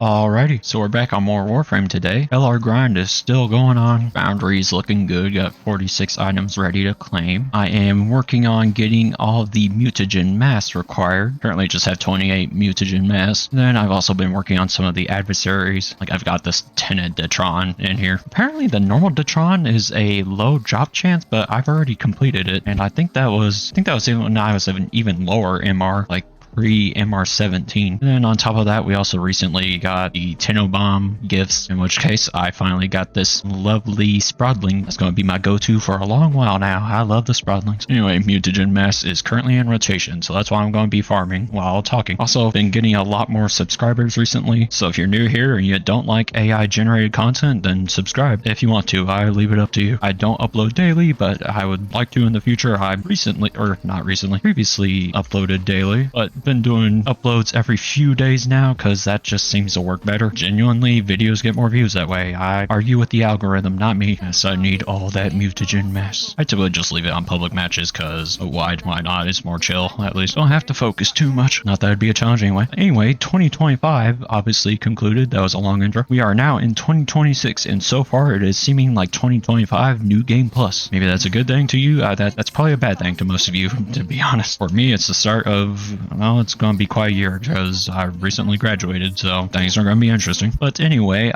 Alrighty, so we're back on more Warframe today. LR grind is still going on. Boundaries looking good. Got 46 items ready to claim. I am working on getting all the mutagen masks required. Currently just have 28 mutagen masks. Then I've also been working on some of the adversaries. Like I've got this tinted Detron in here. Apparently the normal Detron is a low drop chance, but I've already completed it. And I think that was even when I was even lower MR, like pre-MR17. And then on top of that, we also recently got the Tenobomb gifts, in which case I finally got this lovely Sprodling. That's going to be my go-to for a long while now. I love the Sprodlings. Anyway, Mutagen Mass is currently in rotation, so that's why I'm going to be farming while talking. Also, been getting a lot more subscribers recently, so if you're new here and you don't like AI-generated content, then subscribe if you want to. I leave it up to you. I don't upload daily, but I would like to in the future. I previously uploaded daily, but been doing uploads every few days now because that just seems to work better. Genuinely, videos get more views that way. I argue with the algorithm, not me. Yes, I need all that mutagen mess. I typically just leave it on public matches because why not? It's more chill. At least don't have to focus too much. Not that it'd be a challenge anyway. Anyway, 2025 obviously concluded. That was a long intro. We are now in 2026, and so far it is seeming like 2025 new game plus. Maybe that's a good thing to you. That's probably a bad thing to most of you, to be honest. For me, it's the start of, well, it's going to be quite a year because I recently graduated, so things are going to be interesting. But anyway,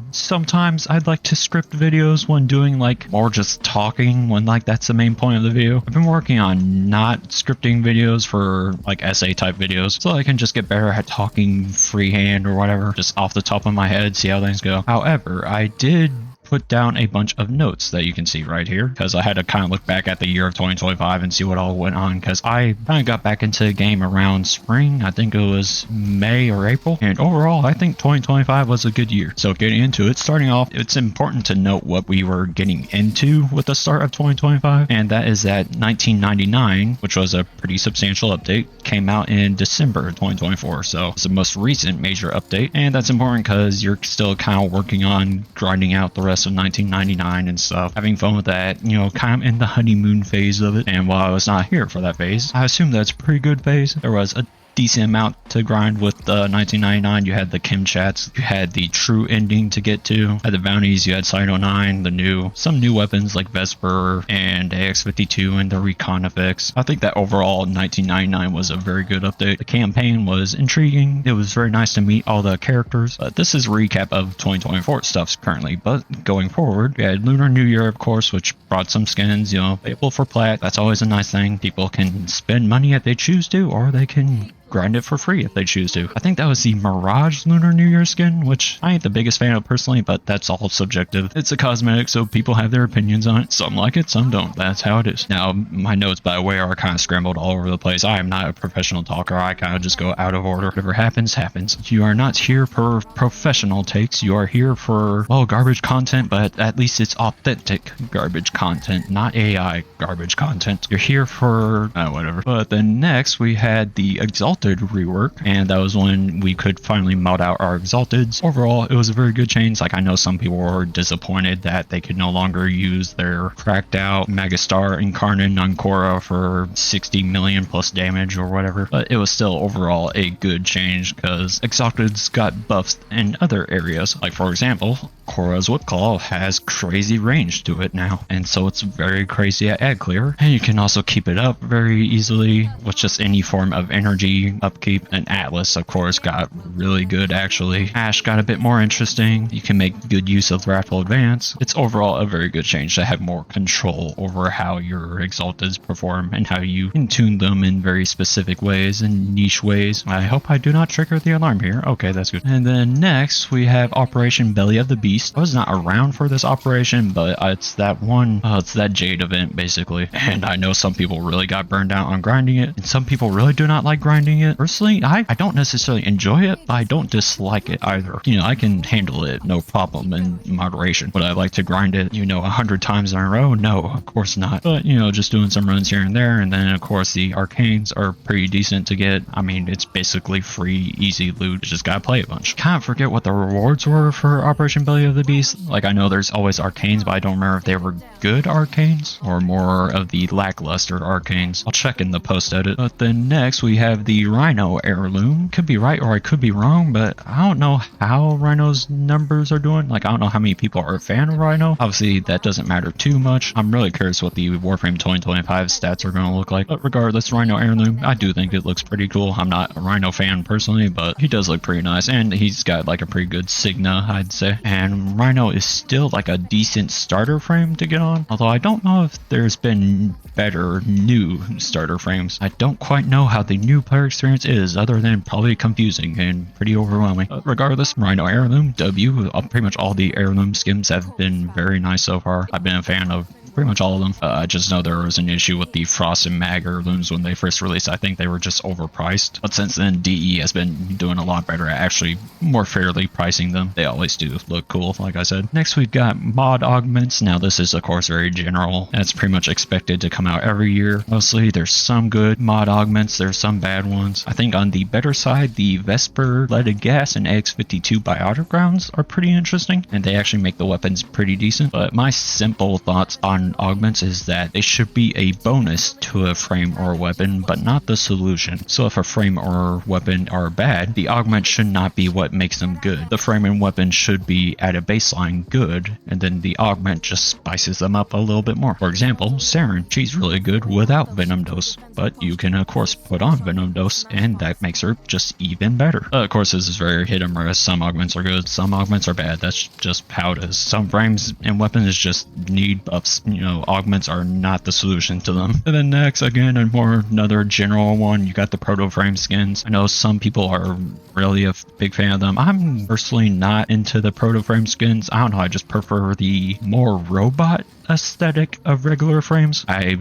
sometimes I'd like to script videos when doing like more just talking, when like that's the main point of the video. I've been working on not scripting videos for like essay type videos, so I can just get better at talking freehand or whatever, just off the top of my head, see how things go. However, I did put down a bunch of notes that you can see right here because I had to kind of look back at the year of 2025 and see what all went on, because I kind of got back into the game around spring. I think it was May or April, and overall I think 2025 was a good year. So getting into it, starting off, it's important to note what we were getting into with the start of 2025, and that is that 1999, which was a pretty substantial update, came out in December 2024. So it's the most recent major update, and that's important because you're still kind of working on grinding out the rest of 1999 and stuff, having fun with that, you know, kind of in the honeymoon phase of it. And while I was not here for that phase, I assume that's a pretty good phase. There was a decent amount to grind with 1999. You had the Kim chats, you had the true ending to get to, had the bounties, you had Side 09, some new weapons like Vesper and AX52 and the recon effects. I think that overall 1999 was a very good update. The campaign was intriguing. It was very nice to meet all the characters. But this is a recap of 2024 stuff currently, but going forward, we had Lunar New Year, of course, which brought some skins, you know, payable for plat. That's always a nice thing. People can spend money if they choose to, or they can grind it for free if they choose to. I think that was the Mirage Lunar New Year skin, which I ain't the biggest fan of personally, but that's all subjective. It's a cosmetic, so people have their opinions on it. Some like it, some don't. That's how it is. Now, my notes, by the way, are kind of scrambled all over the place. I am not a professional talker. I kind of just go out of order. Whatever happens, happens. You are not here for professional takes. You are here for, well, garbage content, but at least it's authentic garbage content, not AI garbage content. You're here for, whatever. But then next, we had the Exalted rework, and that was when we could finally mod out our Exalteds. Overall, it was a very good change. Like, I know some people were disappointed that they could no longer use their cracked out Megastar Incarnate on Korra for 60 million plus damage or whatever, but it was still overall a good change because Exalteds got buffs in other areas. Like, for example, Korra's Whip Claw has crazy range to it now, and so it's very crazy at ad clear, and you can also keep it up very easily with just any form of energy upkeep. And Atlas, of course, got really good actually. Ash got a bit more interesting. You can make good use of Wrathful Advance. It's overall a very good change to have more control over how your Exalteds perform and how you can tune them in very specific ways and niche ways. I hope I do not trigger the alarm here. Okay, that's good. And then next we have Operation Belly of the Beast. I was not around for this operation, but it's that Jade event basically, and I know some people really got burned out on grinding it, and some people really do not like grinding it. Personally, I don't necessarily enjoy it, but I don't dislike it either. You know, I can handle it no problem in moderation. Would I like to grind it, 100 times in a row? No, of course not. But, just doing some runs here and there, and then of course the arcanes are pretty decent to get. I mean, it's basically free, easy loot. You just gotta play a bunch. Kind of forget what the rewards were for Operation Belly of the Beast. Like, I know there's always arcanes, but I don't remember if they were good arcanes or more of the lackluster arcanes. I'll check in the post edit. But then next we have the the Rhino heirloom. Could be right or I could be wrong, but I don't know how Rhino's numbers are doing. Like, I don't know how many people are a fan of Rhino. Obviously, that doesn't matter too much. I'm really curious what the Warframe 2025 stats are going to look like. But regardless, Rhino heirloom, I do think it looks pretty cool. I'm not a Rhino fan personally, but he does look pretty nice. And he's got like a pretty good Signa, I'd say. And Rhino is still like a decent starter frame to get on. Although I don't know if there's been better new starter frames. I don't quite know how the new player experience is, other than probably confusing and pretty overwhelming. But regardless, Rhino heirloom, W. Pretty much all the heirloom skins have been very nice so far. I've been a fan of pretty much all of them. I just know there was an issue with the Frost and Mag heirlooms when they first released. I think they were just overpriced. But since then, DE has been doing a lot better at actually more fairly pricing them. They always do look cool, like I said. Next, we've got mod augments. Now, this is, of course, very general. That's pretty much expected to come out every year. Mostly, there's some good mod augments. There's some bad ones. I think on the better side, the Vesper leaded gas and AX-52 biotic rounds are pretty interesting, and they actually make the weapons pretty decent. But my simple thoughts on augments is that they should be a bonus to a frame or a weapon, but not the solution. So if a frame or weapon are bad, the augment should not be what makes them good. The frame and weapon should be at a baseline good, and then the augment just spices them up a little bit more. For example, Saren, she's really good without Venom Dose, but you can of course put on Venom Dose, and that makes her just even better. Of course, this is very hit and miss. Some augments are good, some augments are bad. That's just how it is. Some frames and weapons just need buffs. You know, augments are not the solution to them. And then next, again, another general one, you got the proto frame skins. I know some people are really a big fan of them. I'm personally not into the proto frame skins. I don't know, I just prefer the more robot aesthetic of regular frames. I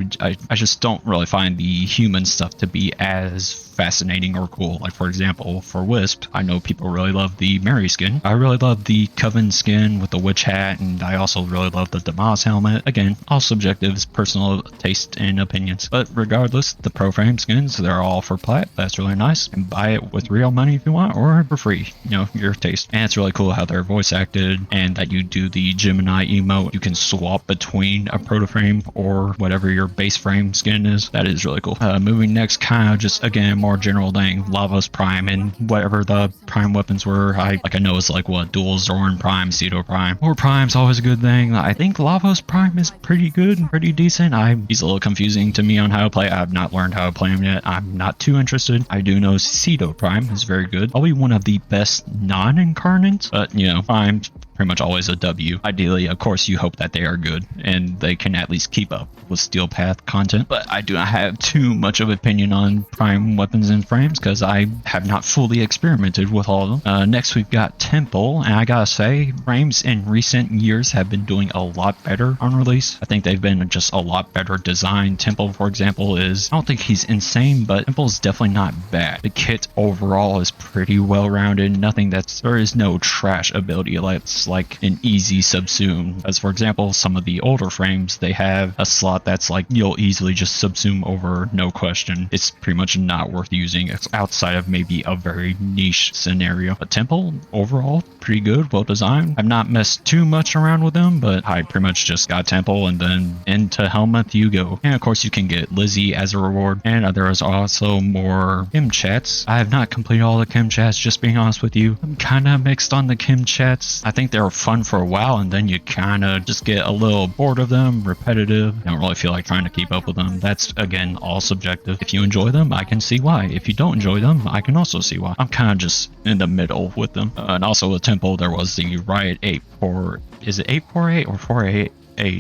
just don't really find the human stuff to be as fascinating or cool. Like, for example, for Wisp, I know people really love the Mary skin. I really love the Coven skin with the witch hat, and I also really love the Damas helmet. Again, all subjective, personal taste and opinions. But regardless, the pro frame skins, they're all for plat. That's really nice. And buy it with real money if you want, or for free. You know, your taste. And it's really cool how they're voice acted, and that you do the Gemini emote. You can swap between a proto frame or whatever your base frame skin is. That is really cool. Moving next, kind of just, again, more general thing, Lavos Prime and whatever the Prime weapons were. I know it's like what, Dual Zorn Prime, Cedo Prime. More Prime's always a good thing. I think Lavos Prime is pretty good, pretty decent. He's a little confusing to me on how to play. I've not learned how to play him yet. I'm not too interested. I do know Cedo Prime is very good. Probably one of the best non-incarnates, but you know, Prime's pretty much always a W. Ideally, of course, you hope that they are good and they can at least keep up with Steel Path content, but I do not have too much of an opinion on Prime weapons and frames because I have not fully experimented with all of them. Next, we've got Temple, and I gotta say, frames in recent years have been doing a lot better on release. I think they've been just a lot better designed. Temple, for example, I don't think he's insane, but Temple's definitely not bad. The kit overall is pretty well-rounded. There is no trash ability like an easy subsume. As for example, some of the older frames, they have a slot that's like you'll easily just subsume over, no question. It's pretty much not worth using. It's outside of maybe a very niche scenario. But Temple, overall, pretty good, well designed. I've not messed too much around with them, but I pretty much just got Temple and then into Helmuth you go. And of course you can get Lizzie as a reward. And there is also more Kim chats. I have not completed all the Kim chats, just being honest with you. I'm kind of mixed on the Kim chats. I think they're fun for a while, and then you kind of just get a little bored of them, repetitive. Don't really feel like trying to keep up with them. That's, again, all subjective. If you enjoy them, I can see why. If you don't enjoy them, I can also see why. I'm kind of just in the middle with them. And also with Temple, there was the Riot 848. Is it 848 or 488?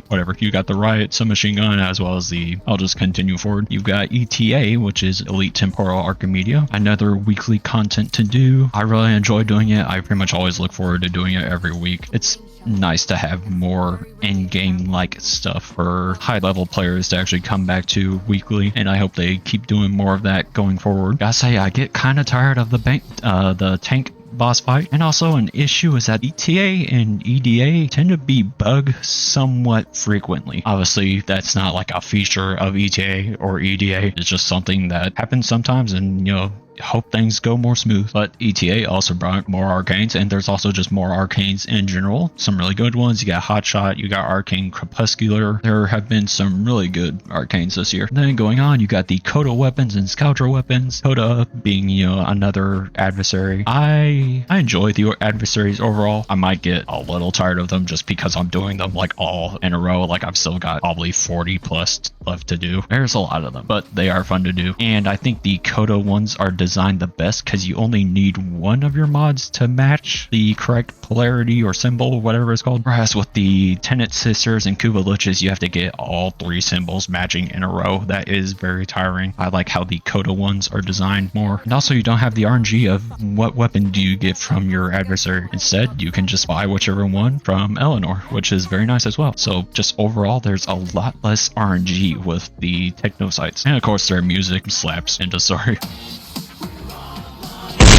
Whatever. You got the Riot submachine gun as well as I'll just continue forward. You've got ETA, which is Elite Temporal Archimedia. Another weekly content to do. I really enjoy doing it. I pretty much always look forward to doing it every week. It's nice to have more in-game like stuff for high-level players to actually come back to weekly, and I hope they keep doing more of that going forward. Gotta say, I get kind of tired of the tank boss fight, and also an issue is that ETA and EDA tend to be bugged somewhat frequently. Obviously, that's not like a feature of ETA or EDA. It's just something that happens sometimes, and you know, hope things go more smooth. But ETA also brought more arcanes, and there's also just more arcanes in general. Some really good ones. You got Hotshot, you got Arcane Crepuscular. There have been some really good arcanes this year. Then going on, you got the Coda weapons and Scoundrel weapons. Coda being, you know, another adversary. I enjoy the adversaries overall. I might get a little tired of them just because I'm doing them like all in a row. Like I've still got probably 40 plus left to do. There's a lot of them, but they are fun to do. And I think the Coda ones are designed the best because you only need one of your mods to match the correct polarity or symbol, whatever it's called. Whereas with the Tenet Sisters and Kuba Liches, you have to get all 3 symbols matching in a row. That is very tiring. I like how the Coda ones are designed more. And also you don't have the RNG of what weapon do you get from your adversary. Instead, you can just buy whichever one from Eleanor, which is very nice as well. So just overall, there's a lot less RNG with the techno sites. And of course, their music slaps into story.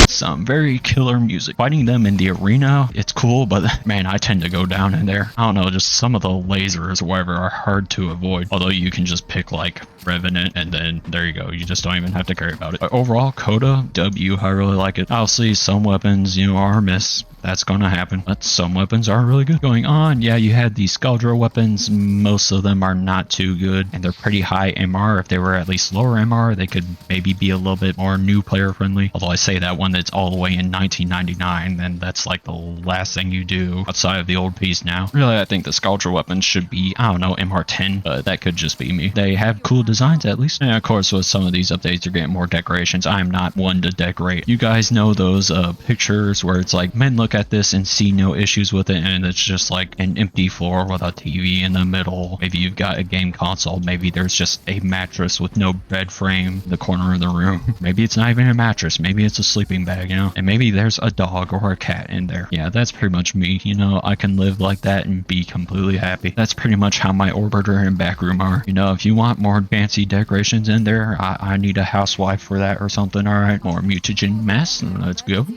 Some very killer music. Fighting them in the arena, it's cool, but man, I tend to go down in there. I don't know, just some of the lasers or whatever are hard to avoid. Although you can just pick like Revenant and then there you go. You just don't even have to care about it. But overall, Coda, W, I really like it. Obviously, some weapons, you know, are a miss. That's gonna happen, but some weapons are really good. Going on, yeah, you had the Scoundrel weapons. Most of them are not too good, and they're pretty high MR. If they were at least lower MR, they could maybe be a little bit more new player friendly. Although I say that one that's all the way in 1999, then that's like the last thing you do outside of the old piece now. Really, I think the Scoundrel weapons should be, I don't know, MR 10, but that could just be me. They have cool designs at least. And of course, with some of these updates, you're getting more decorations. I'm not one to decorate. You guys know those pictures where it's like, men look at this and see no issues with it, and it's just like an empty floor with a TV in the middle. Maybe you've got a game console. Maybe there's just a mattress with no bed frame in the corner of the room. Maybe it's not even a mattress. Maybe it's a sleeping bag, you know? And maybe there's a dog or a cat in there. Yeah, that's pretty much me. You know, I can live like that and be completely happy. That's pretty much how my orbiter and backroom are. You know, if you want more fancy decorations in there, I need a housewife for that or something. All right, more mutagen mess. Let's go.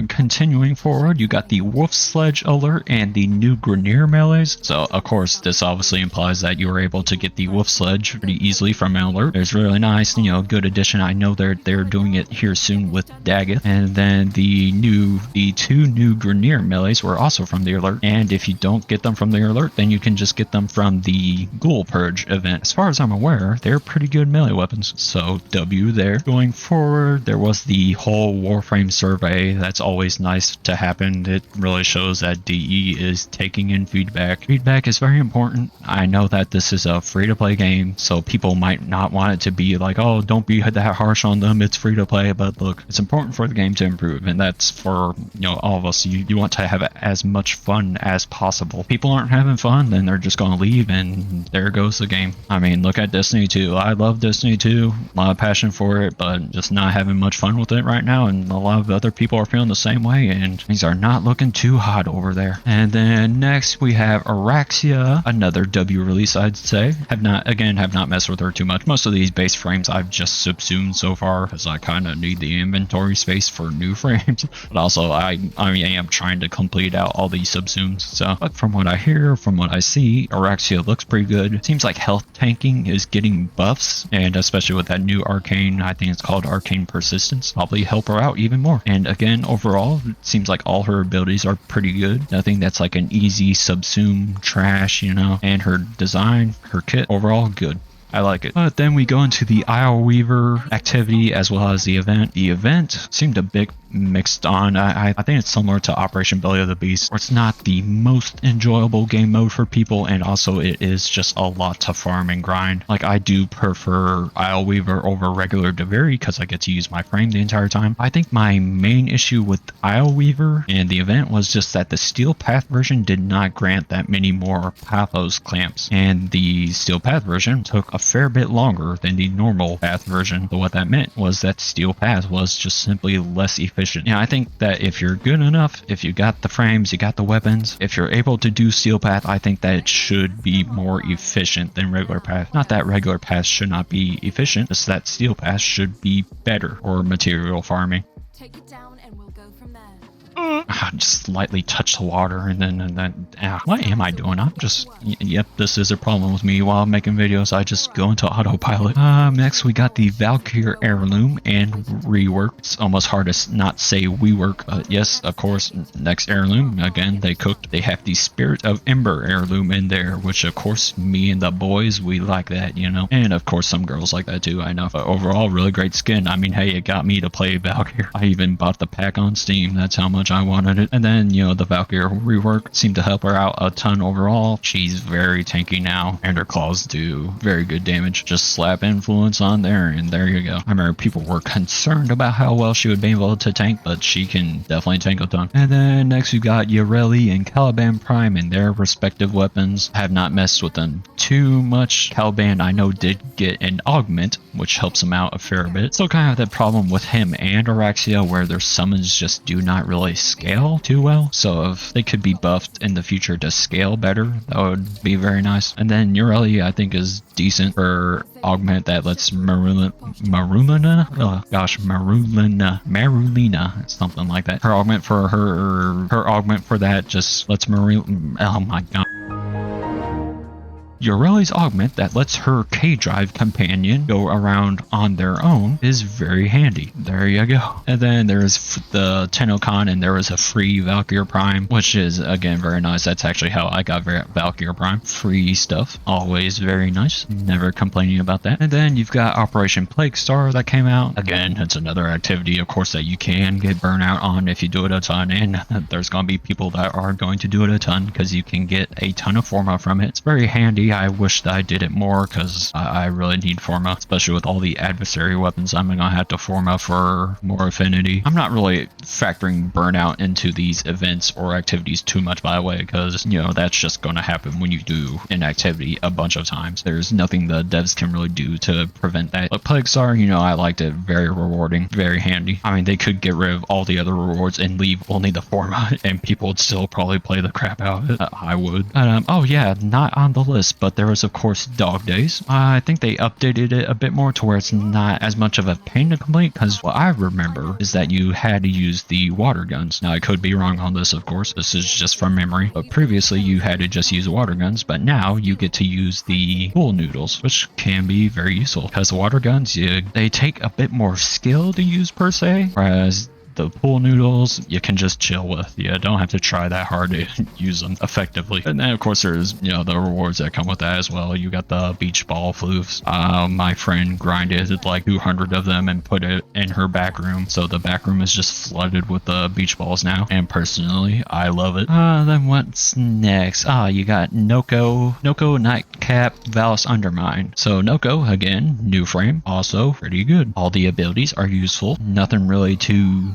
Continuing forward, you got the Wolf Sledge alert and the new Grenier melees. So of course this obviously implies that you were able to get the Wolf Sledge pretty easily from an alert. It's really nice, you know, good addition. I know they're doing it here soon with Daggett. And then the 2 new Grenier melees were also from the alert. And if you don't get them from the alert, then you can just get them from the Ghoul Purge event. As far as I'm aware, they're pretty good melee weapons. So W there. Going forward, there was the whole Warframe survey. That's always nice to happen. It really shows that DE is taking in feedback. Feedback is very important. I know that this is a free-to-play game, so people might not want it to be like, oh, don't be that harsh on them, it's free-to-play, but look, it's important for the game to improve, and that's for, you know, all of us. You want to have as much fun as possible. People aren't having fun, then they're just going to leave, and there goes the game. I mean, look at Destiny 2. I love Destiny 2, a lot of passion for it, but just not having much fun with it right now, and a lot of other people are feeling the same way, and things are not looking too hot over there. And then next we have Araxia, another W release, I'd say. Have not messed with her too much. Most of these base frames I've just subsumed so far because I kind of need the inventory space for new frames. But also I am trying to complete out all these subsumes. So, but from what I hear, from what I see, Araxia looks pretty good. It seems like health tanking is getting buffs, and especially with that new arcane, I think it's called Arcane Persistence, probably help her out even more. And again, overall, it seems like all her abilities are pretty good. Nothing that's like an easy subsume trash, you know. And her design, her kit, overall good. I like it. But then we go into the Isle Weaver activity as well as the event. The event seemed a bit mixed on. I think it's similar to Operation Belly of the Beast, where it's not the most enjoyable game mode for people, and also it is just a lot to farm and grind. Like, I do prefer Isle Weaver over regular Daviri because I get to use my frame the entire time. I think my main issue with Isle Weaver and the event was just that the Steel Path version did not grant that many more Pathos clamps, and the Steel Path version took a fair bit longer than the normal Path version. So what that meant was that Steel Path was just simply less efficient. Yeah, I think that if you're good enough, if you got the frames, you got the weapons, if you're able to do Steel Path, I think that it should be more efficient than regular Path. Not that regular Path should not be efficient, just that Steel Path should be better for material farming. Take it down and we'll go from there. Just lightly touch the water and then what am I doing? I'm just, yep, this is a problem with me while making videos. I just go into autopilot. Next we got the Valkyr heirloom and rework. It's almost hard to not say rework, but yes, of course, next heirloom, again, they cooked. They have the Spirit of Ember heirloom in there, which of course, me and the boys, we like that, you know, and of course some girls like that too, I know. But overall, really great skin. I mean, hey, it got me to play Valkyr. I even bought the pack on Steam. That's how much I wanted it. And then, you know, the Valkyr rework seemed to help her out a ton overall. She's very tanky now, and her claws do very good damage. Just slap influence on there, and there you go. I remember people were concerned about how well she would be able to tank, but she can definitely tank a ton. And then next we got Yareli and Caliban Prime and their respective weapons. I have not messed with them too much. Caliban, I know, did get an augment, which helps him out a fair bit. Still kind of have that problem with him and Araxia where their summons just do not really scale too well. So if they could be buffed in the future to scale better, that would be very nice. And then Ureli, I think, is decent for augment that lets Marulina, something like that. Her augment for her augment for that just lets oh my god. Ureli's augment that lets her K-Drive companion go around on their own is very handy. There you go. And then there's the Tennokan, and there was a free Valkyr Prime, which is, again, very nice. That's actually how I got Valkyr Prime. Free stuff. Always very nice. Never complaining about that. And then you've got Operation Plague Star that came out. Again, it's another activity, of course, that you can get burnout on if you do it a ton, and there's going to be people that are going to do it a ton because you can get a ton of Forma from it. It's very handy. I wish that I did it more because I really need Forma, especially with all the adversary weapons. I'm gonna have to Forma for more affinity. I'm not really factoring burnout into these events or activities too much, by the way, because, you know, that's just going to happen when you do an activity a bunch of times. There's nothing the devs can really do to prevent that. But Plague Star, you know, I liked it. Very rewarding, very handy. I mean, they could get rid of all the other rewards and leave only the Forma, and people would still probably play the crap out of it. I would. Oh yeah, not on the list, but there was, of course, Dog Days. I think they updated it a bit more to where it's not as much of a pain to complete, because what I remember is that you had to use the water guns. Now, I could be wrong on this, of course. This is just from memory. But previously, you had to just use water guns, but now you get to use the pool noodles, which can be very useful, because the water guns, they take a bit more skill to use, per se, whereas the pool noodles you can just chill with. You don't have to try that hard to use them effectively. And then, of course, there's, you know, the rewards that come with that as well. You got the beach ball floofs. My friend grinded like 200 of them and put it in her back room, so the back room is just flooded with the beach balls now, and personally I love it. Then what's next? You got Noko Nightcap Valis Undermine. So Noko, again, new frame, also pretty good. All the abilities are useful. Nothing really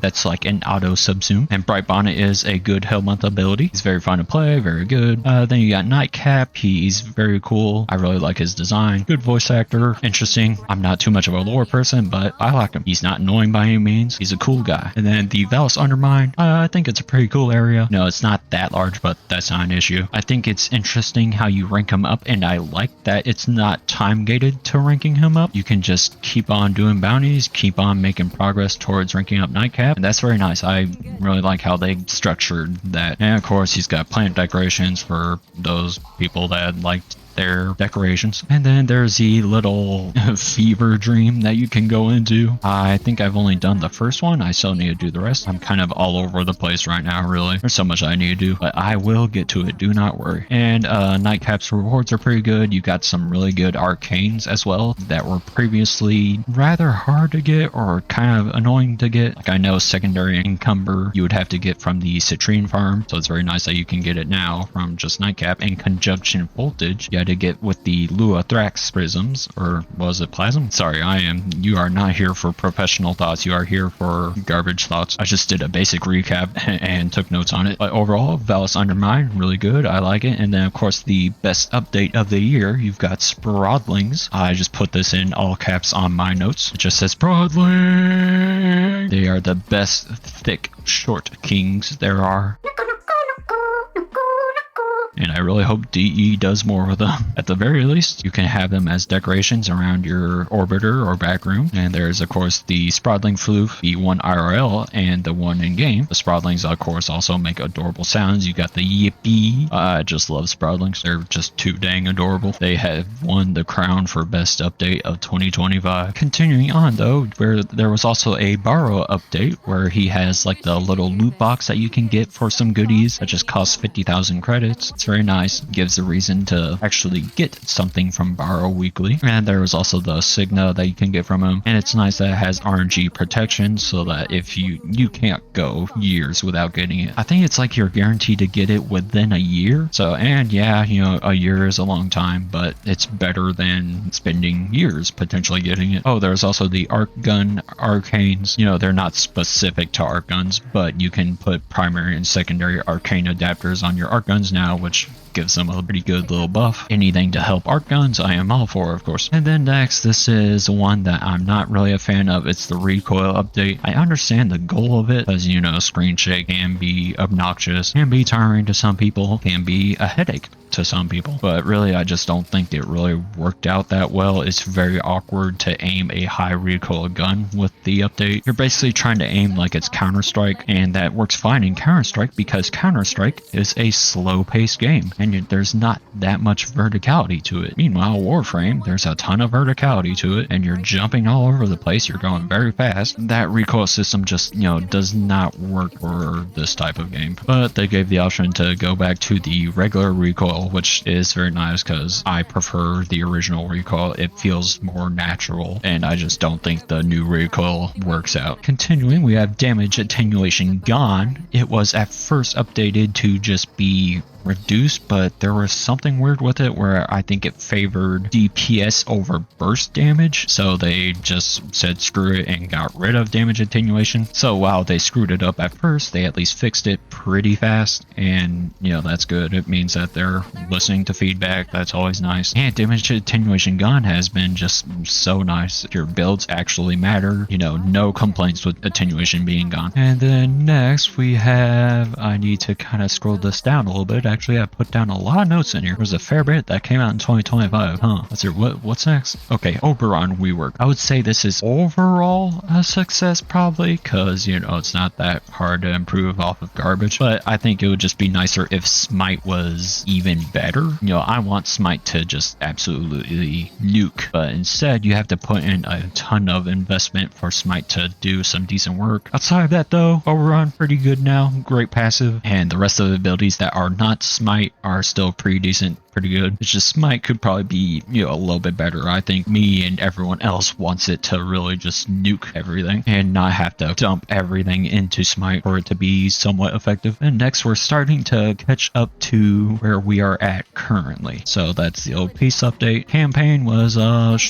that's like an auto subsume. And Bright Bonnet is a good Hellmonth ability. He's very fun to play, very good. Then you got Nightcap. He's very cool. I really like his design. Good voice actor. Interesting. I'm not too much of a lore person, but I like him. He's not annoying by any means. He's a cool guy. And then the Valis Undermine. I think it's a pretty cool area. No, it's not that large, but that's not an issue. I think it's interesting how you rank him up, and I like that it's not time gated to ranking him up. You can just keep on doing bounties, keep on making progress towards ranking up Nightcap, and that's very nice. I really like how they structured that. And of course, he's got plant decorations for those people that liked their decorations. And then there's the little fever dream that you can go into. I think I've only done the first one. I still need to do the rest. I'm kind of all over the place right now, really. There's so much I need to do, but I will get to it. Do not worry. And Nightcap's rewards are pretty good. You got some really good arcanes as well that were previously rather hard to get or kind of annoying to get. Like, I know secondary encumber you would have to get from the citrine farm, so it's very nice that you can get it now from just Nightcap. And conjunction voltage, you had to get with the Lua Thrax prisms, or was it plasm? Sorry, you are not here for professional thoughts. You are here for garbage thoughts. I just did a basic recap and took notes on it. But overall, Valis Undermine, really good. I like it. And then, of course, the best update of the year, you've got Sprodlings. I just put this in all caps on my notes. It just says Sprodling. They are the best thick short kings there are. and I really hope DE does more with them. At the very least, you can have them as decorations around your orbiter or back room. And there's of course the Sprodling floof, the one IRL and the one in game. The Sprodlings of course also make adorable sounds. You got the yippee. I just love Sprodlings. They're just too dang adorable. They have won the crown for best update of 2025. Continuing on though, where there was also a borrow update where he has like the little loot box that you can get for some goodies that just costs 50,000 credits. It's very nice. Gives a reason to actually get something from Borrow weekly. And there was also the Signa that you can get from him. And it's nice that it has RNG protection so that if you can't go years without getting it. I think it's like you're guaranteed to get it within a year. So, and yeah, you know, a year is a long time, but it's better than spending years potentially getting it. Oh, there's also the arc gun arcanes. You know, they're not specific to arc guns, but you can put primary and secondary arcane adapters on your arc guns now, which gives them a pretty good little buff. Anything to help arc guns, I am all for, of course. And then next, this is one that I'm not really a fan of. It's the recoil update. I understand the goal of it, because, you know, screen shake can be obnoxious, can be tiring to some people, can be a headache to some people, but really I just don't think it really worked out that well. It's very awkward to aim a high recoil gun with the update. You're basically trying to aim like it's Counter-Strike, and that works fine in Counter-Strike because Counter-Strike is a slow-paced game and there's not that much verticality to it. Meanwhile, Warframe, there's a ton of verticality to it and you're jumping all over the place, you're going very fast. That recoil system just, you know, does not work for this type of game. But they gave the option to go back to the regular recoil, which is very nice because I prefer the original recoil. It feels more natural and I just don't think the new recoil works out. Continuing, we have damage attenuation gone. It was at first updated to just be reduced, but there was something weird with it where I think it favored DPS over burst damage, so they just said screw it and got rid of damage attenuation. So while they screwed it up at first, they at least fixed it pretty fast, and you know, that's good. It means that they're listening to feedback. That's always nice. And damage attenuation gone has been just so nice. Your builds actually matter, you know, no complaints with attenuation being gone. And then next we have, I need to kind of scroll this down a little bit. Actually, I put down a lot of notes in here. There's a fair bit that came out in 2025. Let's see, what's next? Okay, Oberon rework. I would say this is overall a success probably, because, you know, it's not that hard to improve off of garbage, but I think it would just be nicer if Smite was even better. You know, I want Smite to just absolutely nuke, but instead you have to put in a ton of investment for Smite to do some decent work. Outside of that though, Oberon pretty good now, great passive, and the rest of the abilities that are not Smite are still pretty decent, pretty good. It's just Smite could probably be, you know, a little bit better. I think me and everyone else wants it to really just nuke everything and not have to dump everything into Smite for it to be somewhat effective. And next we're starting to catch up to where we are at currently. So that's the old peace update. Campaign was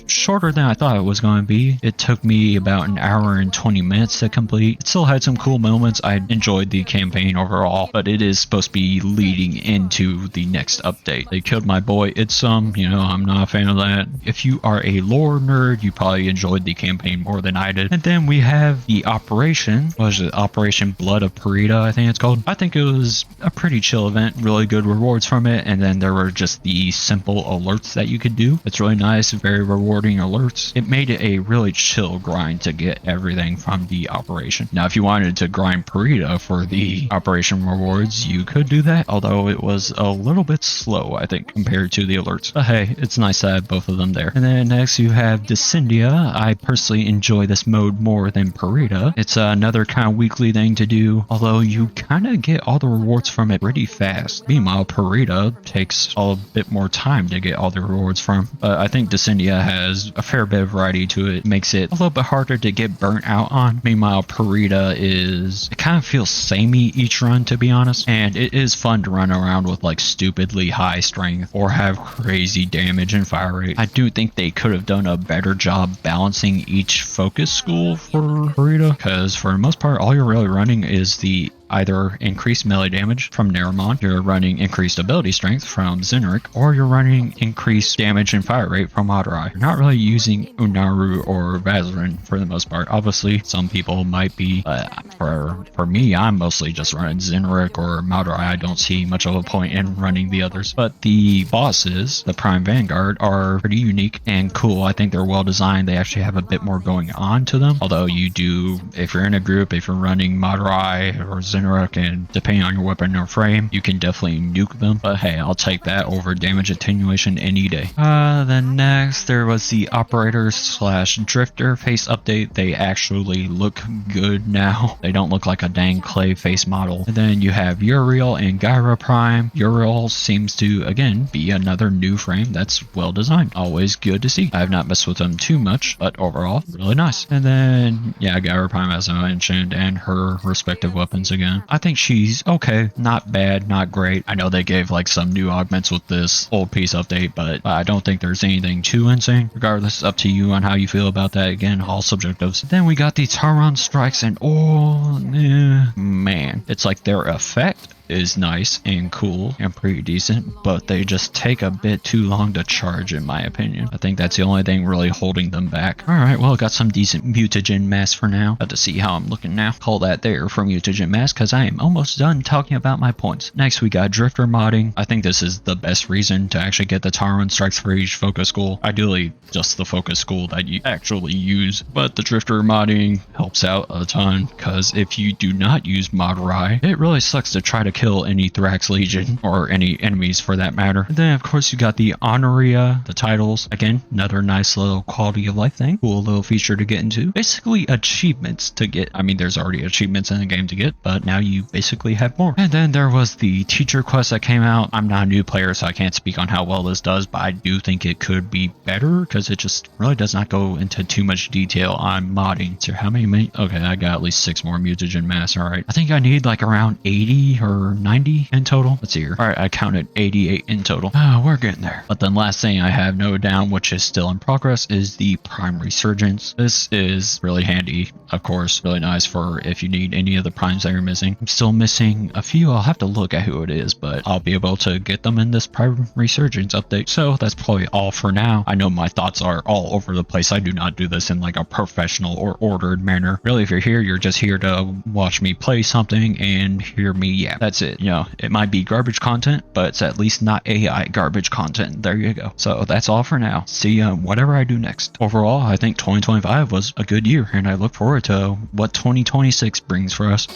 shorter than I thought it was going to be. It took me about an hour and 20 minutes to complete. It still had some cool moments. I enjoyed the campaign overall, but it is supposed to be leading into the next update. They killed my boy Itsum, you know, I'm not a fan of that. If you are a lore nerd, you probably enjoyed the campaign more than I did. And then we have the Operation, what was it, Operation Blood of Parida, I think it's called. I think it was a pretty chill event, really good rewards from it, and then there were just the simple alerts that you could do. It's really nice, very rewarding alerts. It made it a really chill grind to get everything from the Operation. Now, if you wanted to grind Parida for the Operation rewards, you could do that, although it was a little bit slow, I think, compared to the alerts. But hey, it's nice to have both of them there. And then next you have Descendia. I personally enjoy this mode more than Parida. It's another kind of weekly thing to do, although you kind of get all the rewards from it pretty fast. Meanwhile, Parida takes a bit more time to get all the rewards from. I think Descendia has a fair bit of variety to it. Makes it a little bit harder to get burnt out on. Meanwhile, Parida it kind of feels samey each run, to be honest, and it is fun to run around with like stupidly high strength or have crazy damage and fire rate. I do think they could have done a better job balancing each focus school for Parida, because for the most part all you're really running is the either increased melee damage from Neramon, you're running increased ability strength from Zenrik, or you're running increased damage and fire rate from Madurai. You're not really using Unaru or Vazarin for the most part. Obviously, some people might be, for me, I'm mostly just running Zenrik or Madurai. I don't see much of a point in running the others. But the bosses, the Prime Vanguard, are pretty unique and cool. I think they're well designed. They actually have a bit more going on to them. Although you do, if you're in a group, if you're running Madurai or Zenrik, and depending on your weapon or frame, you can definitely nuke them. But hey, I'll take that over damage attenuation any day. Then next, there was the Operator / Drifter face update. They actually look good now. They don't look like a dang clay face model. And then you have Uriel and Gyra Prime. Uriel seems to, again, be another new frame that's well designed. Always good to see. I have not messed with them too much, but overall, really nice. And then, yeah, Gyra Prime, as I mentioned, and her respective weapons again. I think she's okay. Not bad, not great. I know they gave like some new augments with this old piece update, but I don't think there's anything too insane. Regardless, up to you on how you feel about that. Again, all subjectives. Then we got the Taron strikes, and oh, man, it's like their effect is nice and cool and pretty decent, but they just take a bit too long to charge, in my opinion. I think that's the only thing really holding them back. Alright, well, got some decent mutagen mass for now. Got to see how I'm looking now. Call that there for mutagen mass, because I am almost done talking about my points. Next, we got drifter modding. I think this is the best reason to actually get the Taron strikes for each focus school. Ideally, just the focus school that you actually use, but the drifter modding helps out a ton, because if you do not use Madurai, it really sucks to try to kill any Thrax Legion or any enemies for that matter. And then of course you got the Honoria, the titles. Again, another nice little quality of life thing. Cool little feature to get into. Basically achievements to get. I mean, there's already achievements in the game to get, but now you basically have more. And then there was the teacher quest that came out. I'm not a new player, so I can't speak on how well this does, but I do think it could be better because it just really does not go into too much detail on modding. So how many? Okay, I got at least 6 more mutagen mass. All right, I think I need like around 80 or 90 in total. Let's see here. All right, I counted 88 in total. We're getting there. But then last thing I have noted down, which is still in progress, is the Prime Resurgence. This is really handy, of course, really nice for if you need any of the primes that you're missing. I'm still missing a few. I'll have to look at who it is, but I'll be able to get them in this Prime Resurgence update. So that's probably all for now. I know my thoughts are all over the place. I do not do this in like a professional or ordered manner. Really, if you're here, you're just here to watch me play something and hear me. Yeah, that's it. You know, it might be garbage content, but it's at least not AI garbage content. There you go. So that's all for now. See ya whatever I do next. Overall, I think 2025 was a good year, and I look forward to what 2026 brings for us.